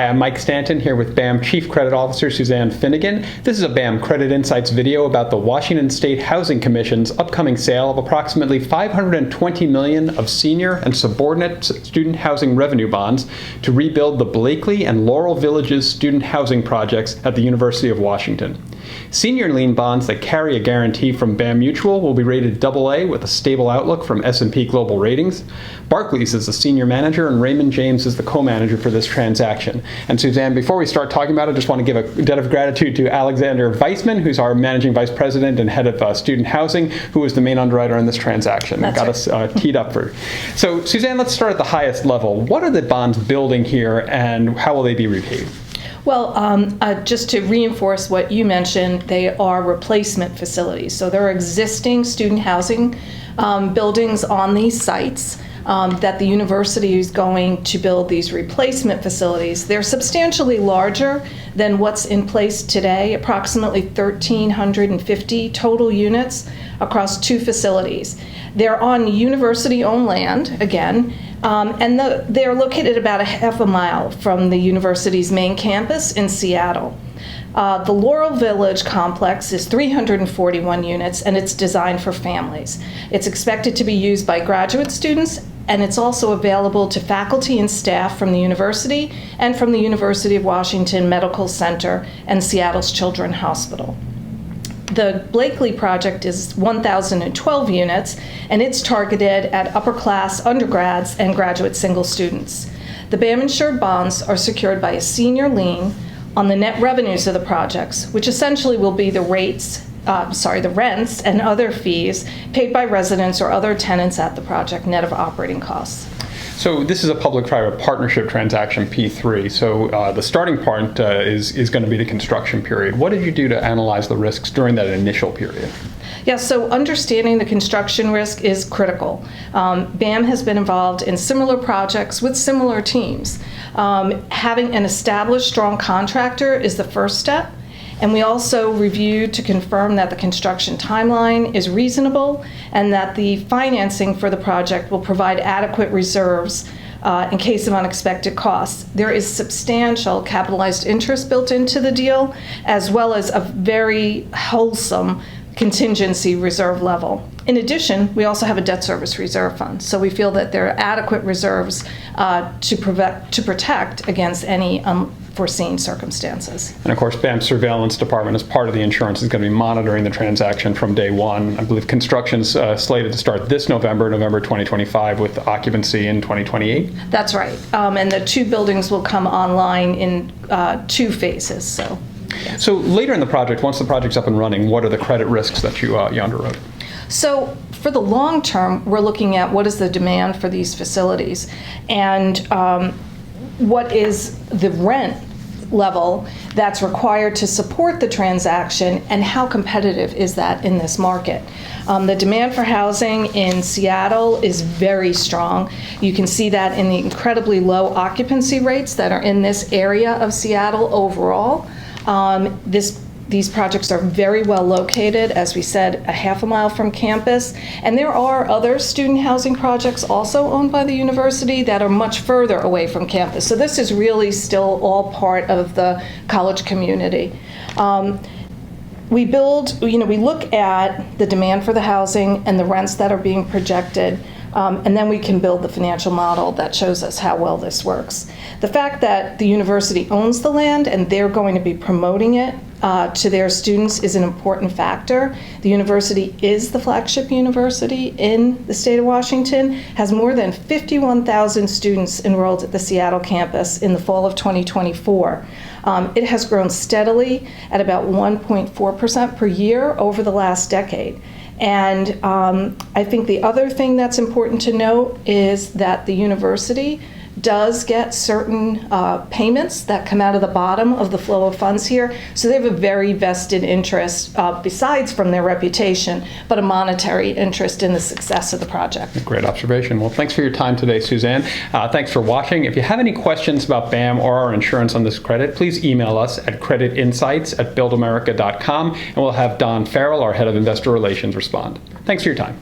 Hi, I'm Mike Stanton here with BAM Chief Credit Officer Suzanne Finnegan. This is a BAM Credit Insights video about the Washington State Housing Commission's upcoming sale of approximately $520 million of senior and subordinate student housing revenue bonds to rebuild the Blakely and Laurel Villages student housing projects at the University of Washington. Senior lien bonds that carry a guarantee from BAM Mutual will be rated AA with a stable outlook from S&P Global Ratings. Barclays is the senior manager and Raymond James is the co-manager for this transaction. And Suzanne, before we start talking about it, I just want to give a debt of gratitude to Alexander Weissman, who's our managing vice president and head of student housing, who was the main underwriter in this transaction. That's got us teed up for. So Suzanne, let's start at the highest level. What are the bonds building here and how will they be repaid? Well, just to reinforce what you mentioned, they are replacement facilities. So there are existing student housing buildings on these sites that the university is going to build these replacement facilities. They're substantially larger than what's in place today, approximately 1,350 total units across two facilities. They're on university-owned land, again, and they're located about a half a mile from the university's main campus in Seattle. The Laurel Village complex is 341 units, and it's designed for families. It's expected to be used by graduate students, and it's also available to faculty and staff from the university and from the University of Washington Medical Center and Seattle's Children's Hospital. The Blakely project is 1,012 units, and it's targeted at upper-class undergrads and graduate single students. The BAM-insured bonds are secured by a senior lien on the net revenues of the projects, which essentially will be the rents and other fees paid by residents or other tenants at the project, net of operating costs. So this is a public-private partnership transaction, P3. So the starting part is going to be the construction period. What did you do to analyze the risks during that initial period? Yeah, so understanding the construction risk is critical. BAM has been involved in similar projects with similar teams. Having an established, strong contractor is the first step. And we also reviewed to confirm that the construction timeline is reasonable and that the financing for the project will provide adequate reserves in case of unexpected costs. There is substantial capitalized interest built into the deal, as well as a very wholesome contingency reserve level. In addition, we also have a debt service reserve fund, so we feel that there are adequate reserves to protect against any unforeseen circumstances. And of course, BAM's surveillance department, as part of the insurance, is going to be monitoring the transaction from day one. I believe construction's slated to start this November 2025, with occupancy in 2028. That's right, and the two buildings will come online in two phases. So later in the project, once the project's up and running, what are the credit risks that you underwrote? So for the long term, we're looking at what is the demand for these facilities and what is the rent level that's required to support the transaction and how competitive is that in this market. The demand for housing in Seattle is very strong. You can see that in the incredibly low occupancy rates that are in this area of Seattle overall. These projects are very well located, as we said, a half a mile from campus. And there are other student housing projects also owned by the university that are much further away from campus. So this is really still all part of the college community. We look at the demand for the housing and the rents that are being projected, and then we can build the financial model that shows us how well this works. The fact that the university owns the land and they're going to be promoting it to their students is an important factor. The university is the flagship university in the state of Washington, has more than 51,000 students enrolled at the Seattle campus in the fall of 2024. It has grown steadily at about 1.4% per year over the last decade. And I think the other thing that's important to note is that the university does get certain payments that come out of the bottom of the flow of funds here. So they have a very vested interest, besides from their reputation, but a monetary interest in the success of the project. Great observation. Well, thanks for your time today, Suzanne. Thanks for watching. If you have any questions about BAM or our insurance on this credit, please email us at creditinsights@buildamerica.com, and we'll have Don Farrell, our head of investor relations, respond. Thanks for your time.